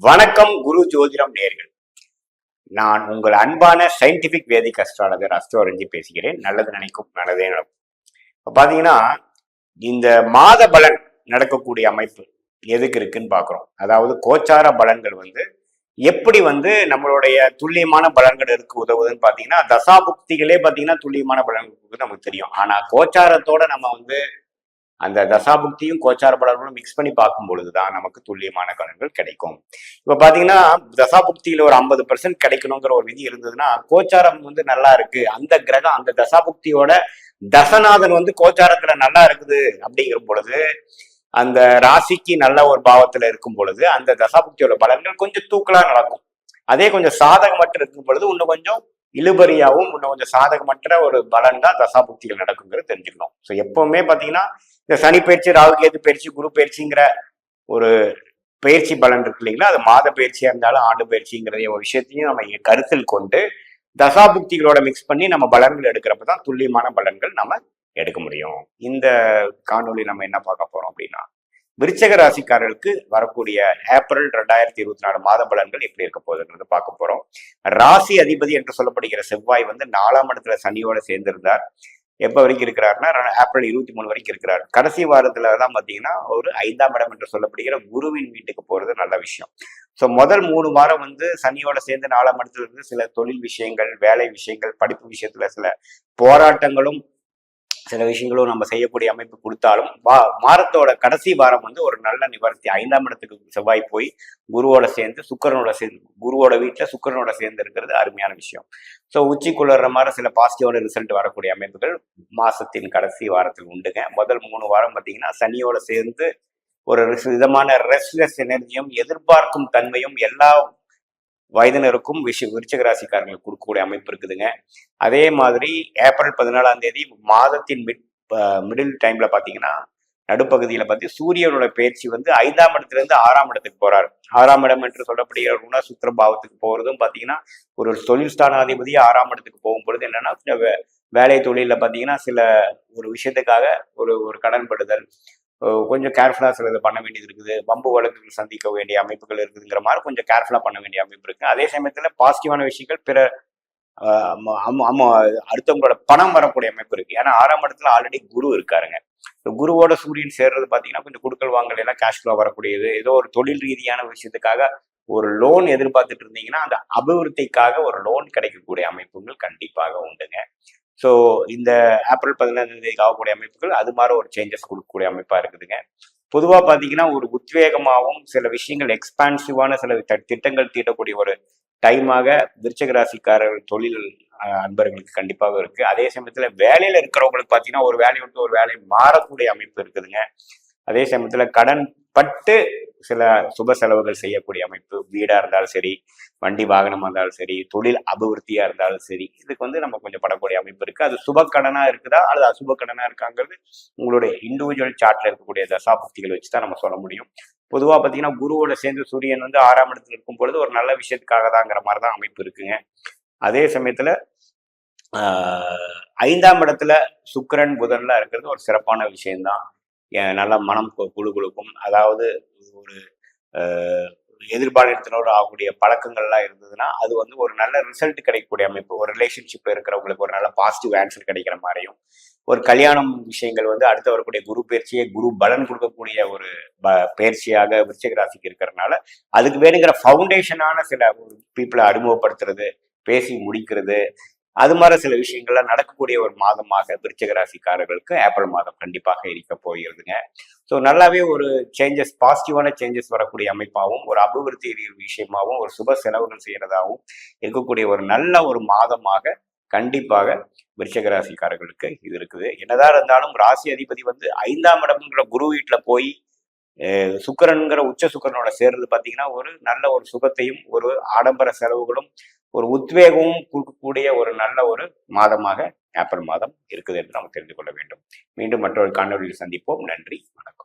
வணக்கம் குரு ஜோதிடம் நேர்கள். நான் உங்கள் அன்பான சயின்டிபிக் வேதிக் அஸ்ட்ராலஜர் அஸ்ட்ரோரஞ்சி பேசுகிறேன். நல்லது நினைக்கும் நல்லதே நடக்கும். இப்போ பார்த்தீங்கன்னா இந்த மாத பலன் நடக்கக்கூடிய அமைப்பு எதுக்கு இருக்குன்னு பார்க்குறோம். அதாவது கோச்சார பலன்கள் எப்படி நம்மளுடைய துல்லியமான பலன்கள் இருக்கு உதவுதுன்னு பார்த்தீங்கன்னா தசாபுக்திகளே பார்த்தீங்கன்னா துல்லியமான பலன்கள் நமக்கு தெரியும். ஆனால் கோச்சாரத்தோட நம்ம அந்த தசாபுக்தியும் கோச்சார பலன்களும் மிக்ஸ் பண்ணி பார்க்கும் பொழுதுதான் நமக்கு துல்லியமான பலன்கள் கிடைக்கும். இப்ப பாத்தீங்கன்னா தசாபுக்தியில ஒரு 50% கிடைக்கணுங்கிற ஒரு விதி இருந்ததுன்னா கோச்சாரம் நல்லா இருக்கு, அந்த கிரகம் அந்த தசாபுக்தியோட தசநாதன் கோச்சாரத்துல நல்லா இருக்குது அப்படிங்கிற பொழுது அந்த ராசிக்கு நல்ல ஒரு பாவத்துல இருக்கும் பொழுது அந்த தசாபுக்தியோட பலன்கள் கொஞ்சம் தூக்கலா நடக்கும். அதே கொஞ்சம் சாதகமற்ற இருக்கும் பொழுது இன்னும் கொஞ்சம் இழுபறியாவும் இன்னும் கொஞ்சம் சாதகமற்ற ஒரு பலன் தான் தசாபுக்திகள் நடக்குங்கிறது தெரிஞ்சுக்கணும். ஸோ எப்பவுமே பாத்தீங்கன்னா இந்த சனி பயிற்சி, ராகு கேது பயிற்சி, குரு பயிற்சிங்கிற ஒரு பயிற்சி பலன் இருக்கு இல்லைங்களா, அது மாத பயிற்சியா இருந்தாலும் ஆண்டு பயிற்சிங்கிற ஒரு விஷயத்தையும் நம்ம கருத்தில் கொண்டு தசாபுக்திகளோட மிக்ஸ் பண்ணி நம்ம பலன்கள் எடுக்கிறப்பதான் துல்லியமான பலன்கள் நம்ம எடுக்க முடியும். இந்த காணொலி நம்ம என்ன பார்க்க போறோம் அப்படின்னா விருச்சக ராசிக்காரர்களுக்கு வரக்கூடிய ஏப்ரல் 2024 மாத பலன்கள் எப்படி இருக்க போகுதுங்கிறது பார்க்க போறோம். ராசி அதிபதி என்று சொல்லப்படுகிற செவ்வாய் 4ஆம் இடத்துல சனியோட சேர்ந்திருந்தார். எப்ப வரைக்கும் இருக்கிறாருன்னா ஏப்ரல் 23 வரைக்கும் இருக்கிறார். கடைசி வாரத்துல தான் பாத்தீங்கன்னா ஒரு 5ஆம் இடம் என்று சொல்லப்படுகிற குருவின் வீட்டுக்கு போறது நல்ல விஷயம். ஸோ முதல் 3 வாரம் சனியோட சேர்ந்து 4ஆம் இடத்துல இருந்து சில தொழில் விஷயங்கள், வேலை விஷயங்கள், படிப்பு விஷயத்துல சில போராட்டங்களும் சில விஷயங்களும் நம்ம செய்யக்கூடிய அமைப்பு கொடுத்தாலும் மாதத்தோட கடைசி வாரம் ஒரு நல்ல நிவர்த்தி. 5ஆம் இடத்துக்கு செவ்வாய் போய் குருவோட சேர்ந்து குருவோட வீட்டுல சுக்கரனோட சேர்ந்து இருக்கிறது அருமையான விஷயம். ஸோ உச்சி குளிர்ற மாதிரி சில பாசிட்டிவான ரிசல்ட் வரக்கூடிய அமைப்புகள் மாசத்தின் கடைசி வாரத்தில் உண்டுங்க. முதல் 3 வாரம் பார்த்தீங்கன்னா சனியோட சேர்ந்து ஒரு விதமான ரெஸ்ட்லெஸ் எனர்ஜியும் எதிர்பார்க்கும் தன்மையும் எல்லா வயதினருக்கும் விருச்சிக ராசிக்காரங்களுக்கு கொடுக்கக்கூடிய அமைப்பு இருக்குதுங்க. அதே மாதிரி ஏப்ரல் 14ஆம் தேதி மாதத்தின் மிடில் டைம்ல பாத்தீங்கன்னா நடுப்பகுதியில பார்த்து சூரியனோட பயிற்சி 5ஆம் இடத்துல இருந்து 6ஆம் இடத்துக்கு போறாரு. 6ஆம் இடம் என்று சொல்லப்படுகிற ருண சுத்திர பாவத்துக்கு போறதும் பாத்தீங்கன்னா ஒரு தொழில் ஸ்தானாதிபதி 6ஆம் இடத்துக்கு போகும்பொழுது என்னன்னா கொஞ்சம் வேலை தொழில பாத்தீங்கன்னா சில ஒரு விஷயத்துக்காக ஒரு கடன் படுதல், கொஞ்சம் கேர்ஃபுல்லா சிலது பண்ண வேண்டியது இருக்குது. வம்பு வழக்குகள் சந்திக்க வேண்டிய அமைப்புகள் இருக்குதுங்கிற மாதிரி கொஞ்சம் கேர்ஃபுல்லா பண்ண வேண்டிய அமைப்பு இருக்கு. அதே சமயத்துல பாசிட்டிவான விஷயங்கள் பிற அடுத்தவங்களோட பணம் வரக்கூடிய அமைப்பு இருக்கு. ஏன்னா 6ஆம் இடத்துல ஆல்ரெடி குரு இருக்காருங்க. குருவோட சூரியன் சேர்றது பாத்தீங்கன்னா கொஞ்சம் குடுக்கல் வாங்கல் எல்லாம் கேஷ் ஃப்ளோ வரக்கூடியது. ஏதோ ஒரு தொழில் ரீதியான விஷயத்துக்காக ஒரு லோன் எதிர்பார்த்துட்டு இருந்தீங்கன்னா அந்த அபிவிருத்திக்காக ஒரு லோன் கிடைக்கக்கூடிய அமைப்புகள் கண்டிப்பாக உண்டுங்க. ஸோ இந்த ஏப்ரல் 15ஆம் தேதிக்கு ஆகக்கூடிய அமைப்புகள் அது மாதிரி ஒரு சேஞ்சஸ் கொடுக்கக்கூடிய அமைப்பா இருக்குதுங்க. பொதுவாக பார்த்தீங்கன்னா ஒரு உத்வேகமாகவும் சில விஷயங்கள் எக்ஸ்பான்சிவான சில திட்டங்கள் தீட்டக்கூடிய ஒரு டைமாக விருச்சிக ராசிக்காரர்கள் தொழில் அன்பர்களுக்கு கண்டிப்பாக இருக்கு. அதே சமயத்துல வேலையில இருக்கிறவங்களுக்கு பார்த்தீங்கன்னா ஒரு வேலையை விட்டு ஒரு வேலை மாறக்கூடிய அமைப்பு இருக்குதுங்க. அதே சமயத்துல கடன் பட்டு சில சுப செலவுகள் செய்யக்கூடிய அமைப்பு, வீடா இருந்தாலும் சரி, வண்டி வாகனமா இருந்தாலும் சரி, தொழில் அபிவிருத்தியா இருந்தாலும் சரி, இதுக்கு நம்ம கொஞ்சம் படக்கூடிய அமைப்பு இருக்கு. அது சுப கடனா இருக்குதா அல்லது அசுப கடனா இருக்காங்கிறது உங்களுடைய இண்டிவிஜுவல் சார்ட்ல இருக்கக்கூடிய தசாபுக்திகள் வச்சுதான் நம்ம சொல்ல முடியும். பொதுவா பாத்தீங்கன்னா குருவோட சேர்ந்து சூரியன் 6ஆம் இடத்துல இருக்கும் பொழுது ஒரு நல்ல விஷயத்துக்காக தாங்கிற மாதிரிதான் அமைப்பு இருக்குங்க. அதே சமயத்துல 5ஆம் இடத்துல சுக்கிரன் புதன்ல இருக்கிறது ஒரு சிறப்பான விஷயம்தான். நல்ல மனம் குழுக்கும், அதாவது ஒரு எதிர்பாலினத்தினோடு ஆகக்கூடிய பழக்கங்கள்லாம் இருந்ததுன்னா அது ஒரு நல்ல ரிசல்ட் கிடைக்கக்கூடிய அமைப்பு. ஒரு ரிலேஷன்ஷிப்ல இருக்கிறவங்களுக்கு ஒரு நல்ல பாசிட்டிவ் ஆன்சர் கிடைக்கிற மாதிரியும், ஒரு கல்யாணம் விஷயங்கள் அடுத்து வரக்கூடிய குரு பயிற்சியை குரு பலன் கொடுக்கக்கூடிய ஒரு பயிற்சியாக விருச்சிக ராசிக்கு இருக்கிறதுனால அதுக்கு வேணுங்கிற ஃபவுண்டேஷனான சில பீப்புளை அறிமுகப்படுத்துறது, பேசி முடிக்கிறது, அது மாதிரி சில விஷயங்கள்லாம் நடக்கக்கூடிய ஒரு மாதமாக விருச்சிக ராசிக்காரர்களுக்கு ஏப்ரல் மாதம் கண்டிப்பாக இருக்க போகிறதுங்க. ஸோ நல்லாவே ஒரு சேஞ்சஸ், பாசிட்டிவான சேஞ்சஸ் வரக்கூடிய அமைப்பாகவும், ஒரு அபிவிருத்தி விஷயமாகவும், ஒரு சுப செலவுகள் செய்யறதாகவும் இருக்கக்கூடிய ஒரு நல்ல ஒரு மாதமாக கண்டிப்பாக விருச்சிக ராசிக்காரர்களுக்கு இது இருக்குது. என்னதான் இருந்தாலும் ராசி அதிபதி 5ஆம் இடம்ங்கிற குரு வீட்டுல போய் சுக்கரன்கிற உச்ச சுக்கரனோட சேர்றது பாத்தீங்கன்னா ஒரு நல்ல ஒரு சுகத்தையும் ஒரு ஆடம்பர செலவுகளும் ஒரு உத்வேகமும் கொடுக்கக்கூடிய ஒரு நல்ல ஒரு மாதமாக ஏப்ரல் மாதம் இருக்குது என்று நாம் தெரிந்து கொள்ள வேண்டும். மீண்டும் மற்றொரு காணொலியில் சந்திப்போம். நன்றி, வணக்கம்.